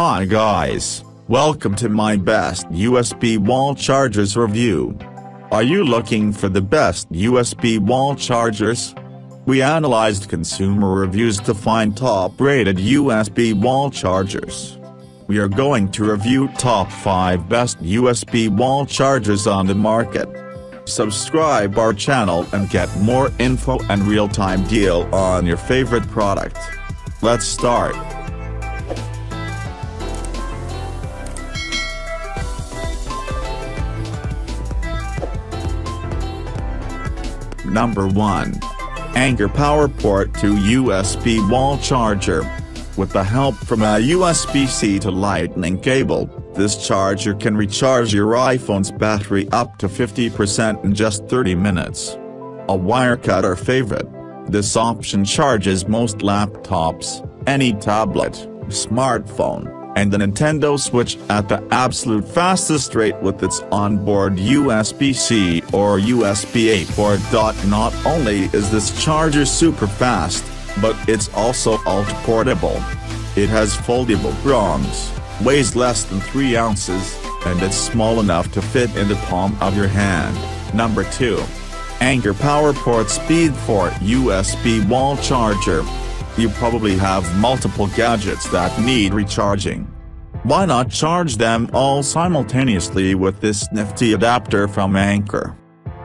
Hi guys, welcome to my best USB wall chargers review. Are you looking for the best USB wall chargers? We analyzed consumer reviews to find top-rated USB wall chargers. We are going to review top 5 best USB wall chargers on the market. Subscribe our channel and get more info and real-time deal on your favorite product. Let's start. Number 1. Anker Powerport 2 USB wall charger. With the help from a USB-C to Lightning cable, this charger can recharge your iPhone's battery up to 50% in just 30 minutes. A Wirecutter favorite, this option charges most laptops, any tablet, smartphone, and the Nintendo Switch at the absolute fastest rate with its onboard USB-C or USB-A port. Not only is this charger super fast, but it's also ultra-portable. It has foldable prongs, weighs less than 3 ounces, and it's small enough to fit in the palm of your hand. Number 2. Anker Powerport Speed 4 USB wall charger. You probably have multiple gadgets that need recharging. Why not charge them all simultaneously with this nifty adapter from Anker?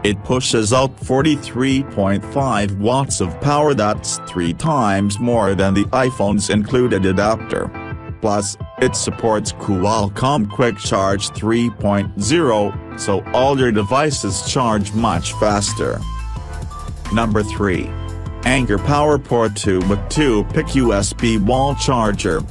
It pushes out 43.5 watts of power, that's 3 times more than the iPhone's included adapter. Plus, it supports Qualcomm Quick Charge 3.0, so all your devices charge much faster. Number 3. Anker Powerport 2 with 2-pick USB wall charger.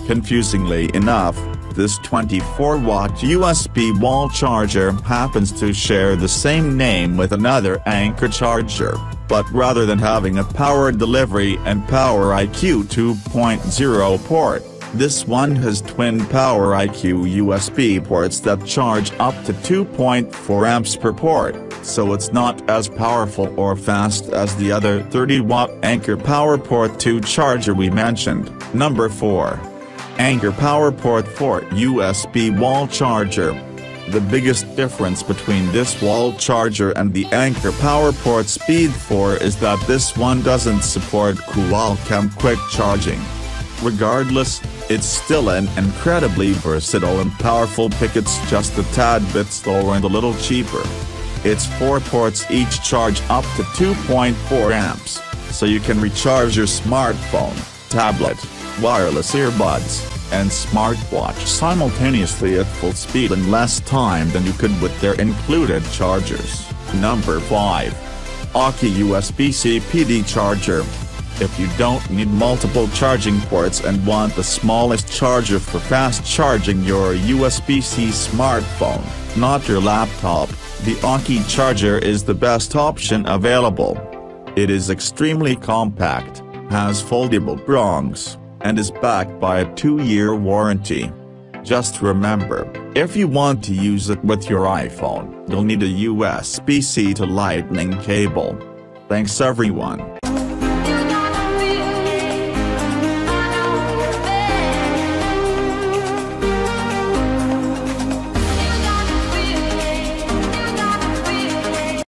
Confusingly enough, this 24-watt USB wall charger happens to share the same name with another Anker charger, but rather than having a power delivery and Power IQ 2.0 port, this one has twin Power IQ USB ports that charge up to 2.4 amps per port, so it's not as powerful or fast as the other 30-watt Anker Powerport 2 charger we mentioned. Number 4. Anker Powerport 4 USB wall charger. The biggest difference between this wall charger and the Anker Powerport Speed 4 is that this one doesn't support Qualcomm Quick Charging. Regardless, it's still an incredibly versatile and powerful pick. It's just a tad bit slower and a little cheaper. Its 4 ports each charge up to 2.4 amps, so you can recharge your smartphone, tablet, wireless earbuds, and smartwatch simultaneously at full speed in less time than you could with their included chargers. Number 5. Aukey USB-C PD charger. If you don't need multiple charging ports and want the smallest charger for fast charging your USB-C smartphone, not your laptop, the Aukey charger is the best option available. It is extremely compact, has foldable prongs, and is backed by a 2-year warranty. Just remember, if you want to use it with your iPhone, you'll need a USB-C to Lightning cable. Thanks everyone.